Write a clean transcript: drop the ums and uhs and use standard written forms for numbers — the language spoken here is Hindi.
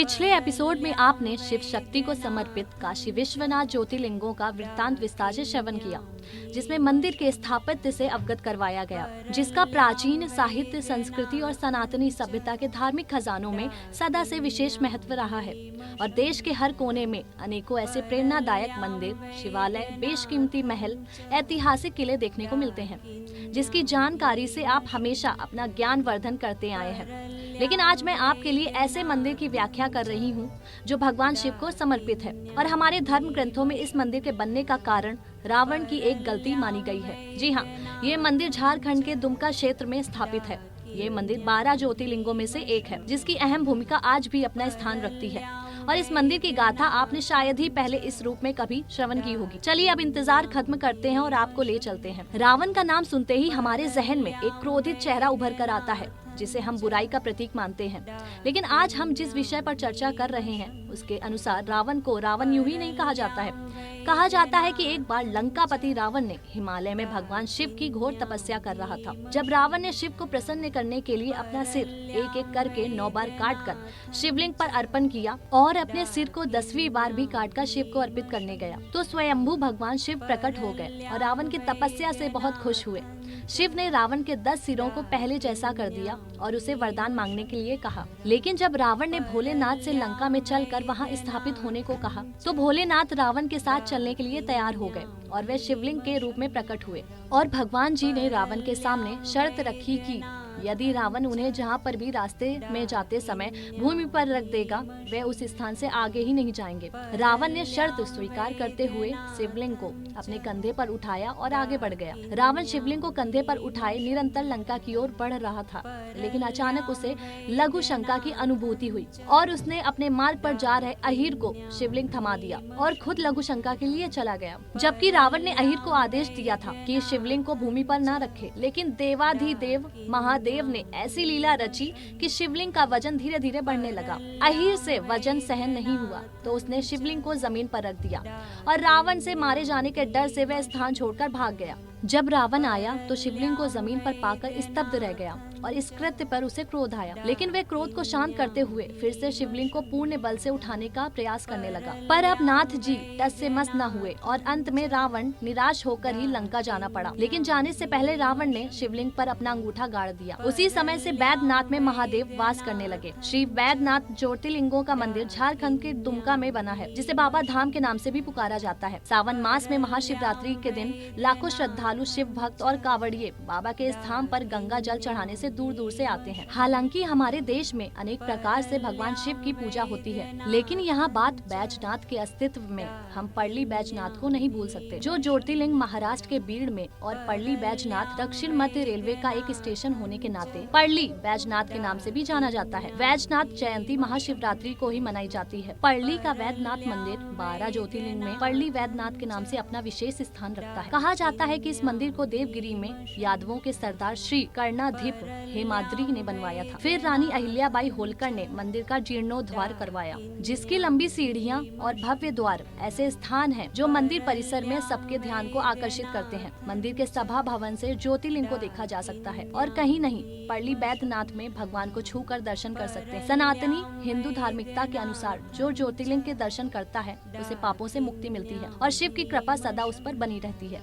पिछले एपिसोड में आपने शिव शक्ति को समर्पित काशी विश्वनाथ ज्योतिर्लिंगों का वृत्तांत विस्तार से श्रवण किया, जिसमें मंदिर के स्थापत्य से अवगत करवाया गया, जिसका प्राचीन साहित्य, संस्कृति और सनातनी सभ्यता के धार्मिक खजानों में सदा से विशेष महत्व रहा है। और देश के हर कोने में अनेकों ऐसे प्रेरणादायक मंदिर, शिवालय, बेशकीमती महल, ऐतिहासिक किले देखने को मिलते हैं, जिसकी जानकारी से आप हमेशा अपना ज्ञान वर्धन करते आए हैं। लेकिन आज मैं आपके लिए ऐसे मंदिर की व्याख्या कर रही हूँ जो भगवान शिव को समर्पित है। और हमारे धर्म ग्रंथों में इस मंदिर के बनने का कारण रावण की एक गलती मानी गई है। जी हाँ, ये मंदिर झारखंड के दुमका क्षेत्र में स्थापित है। ये मंदिर 12 ज्योतिर्लिंगों में से एक है, जिसकी अहम भूमिका आज भी अपना स्थान रखती है। और इस मंदिर की गाथा आपने शायद ही पहले इस रूप में कभी श्रवण की होगी। चलिए अब इंतजार खत्म करते हैं और आपको ले चलते हैं। रावण का नाम सुनते ही हमारे जहन में एक क्रोधित चेहरा उभर कर आता है, जिसे हम बुराई का प्रतीक मानते हैं। लेकिन आज हम जिस विषय पर चर्चा कर रहे हैं उसके अनुसार रावण को रावण यूं ही नहीं कहा जाता है। कहा जाता है कि एक बार लंकापति रावण ने हिमालय में भगवान शिव की घोर तपस्या कर रहा था। जब रावण ने शिव को प्रसन्न करने के लिए अपना सिर एक एक करके 9 बार काटकर शिवलिंग पर अर्पण किया और अपने सिर को 10वीं बार भी काटकर शिव को अर्पित करने गया, तो स्वयंभू भगवान शिव प्रकट हो गए और रावण की तपस्या से बहुत खुश हुए। शिव ने रावण के 10 सिरों को पहले जैसा कर दिया और उसे वरदान मांगने के लिए कहा। लेकिन जब रावण ने भोलेनाथ से लंका में चलकर वहां स्थापित होने को कहा, तो भोलेनाथ रावण के साथ चलने के लिए तैयार हो गए और वे शिवलिंग के रूप में प्रकट हुए। और भगवान जी ने रावण के सामने शर्त रखी कि यदि रावण उन्हें जहाँ पर भी रास्ते में जाते समय भूमि पर रख देगा, वे उस स्थान से आगे ही नहीं जाएंगे। रावण ने शर्त स्वीकार करते हुए शिवलिंग को अपने कंधे पर उठाया और आगे बढ़ गया। रावण शिवलिंग को कंधे पर उठाए निरंतर लंका की ओर बढ़ रहा था, लेकिन अचानक उसे लघु शंका की अनुभूति हुई और उसने अपने मार्ग पर जा रहे अहिर को शिवलिंग थमा दिया और खुद लघु शंका के लिए चला गया। जबकि रावण ने अहिर को आदेश दिया था कि शिवलिंग को भूमि पर न रखे, लेकिन देवाधिदेव महादेव ने ऐसी लीला रची कि शिवलिंग का वजन धीरे धीरे बढ़ने लगा। अहिर से वजन सहन नहीं हुआ तो उसने शिवलिंग को जमीन पर रख दिया और रावण से मारे जाने के डर से वह स्थान छोड़कर भाग गया। जब रावण आया तो शिवलिंग को जमीन पर पाकर स्तब्ध रह गया और इस कृत्य पर उसे क्रोध आया। लेकिन वह क्रोध को शांत करते हुए फिर से शिवलिंग को पूर्ण बल से उठाने का प्रयास करने लगा। पर अब नाथ जी टस से मस न हुए और अंत में रावण निराश होकर ही लंका जाना पड़ा। लेकिन जाने से पहले रावण ने शिवलिंग पर अपना अंगूठा गाड़ दिया। उसी समय से बैद्यनाथ में महादेव वास करने लगे। श्री बैद्यनाथ ज्योतिर्लिंगों का मंदिर झारखंड के दुमका में बना है, जिसे बाबा धाम के नाम से भी पुकारा जाता है। सावन मास में महाशिवरात्रि के दिन लाखों श्रद्धालु शिव भक्त और कावड़िए बाबा के स्थान पर गंगा जल चढ़ाने से दूर दूर से आते हैं। हालांकि हमारे देश में अनेक प्रकार से भगवान शिव की पूजा होती है, लेकिन यहाँ बात बैजनाथ के अस्तित्व में हम पर्ली बैजनाथ को नहीं भूल सकते, जो ज्योतिर्लिंग महाराष्ट्र के बीड़ में और पर्ली बैजनाथ दक्षिण मध्य रेलवे का एक स्टेशन होने के नाते पर्ली बैजनाथ के नाम से भी जाना जाता है। बैजनाथ जयंती महाशिवरात्रि को ही मनाई जाती है। पर्ली का वैद्यनाथ मंदिर 12 ज्योतिर्लिंग में पर्ली वैद्यनाथ के नाम से अपना विशेष स्थान रखता है। कहा जाता है कि इस मंदिर को देवगिरी में यादवों के सरदार श्री कर्णाधिप हेमाद्री ने बनवाया था। फिर रानी अहिल्याबाई होलकर ने मंदिर का जीर्णोद्धार करवाया, जिसकी लंबी सीढ़ियां और भव्य द्वार ऐसे स्थान हैं जो मंदिर परिसर में सबके ध्यान को आकर्षित करते हैं। मंदिर के सभा भवन से ज्योतिर्लिंग को देखा जा सकता है और कहीं नहीं पर्ली बैद्यनाथ में भगवान को छूकर दर्शन कर सकते हैं। सनातनी हिंदू धार्मिकता के अनुसार जो ज्योतिर्लिंग के दर्शन करता है उसे पापों से मुक्ति मिलती है और शिव की कृपा सदा उस पर बनी रहती है।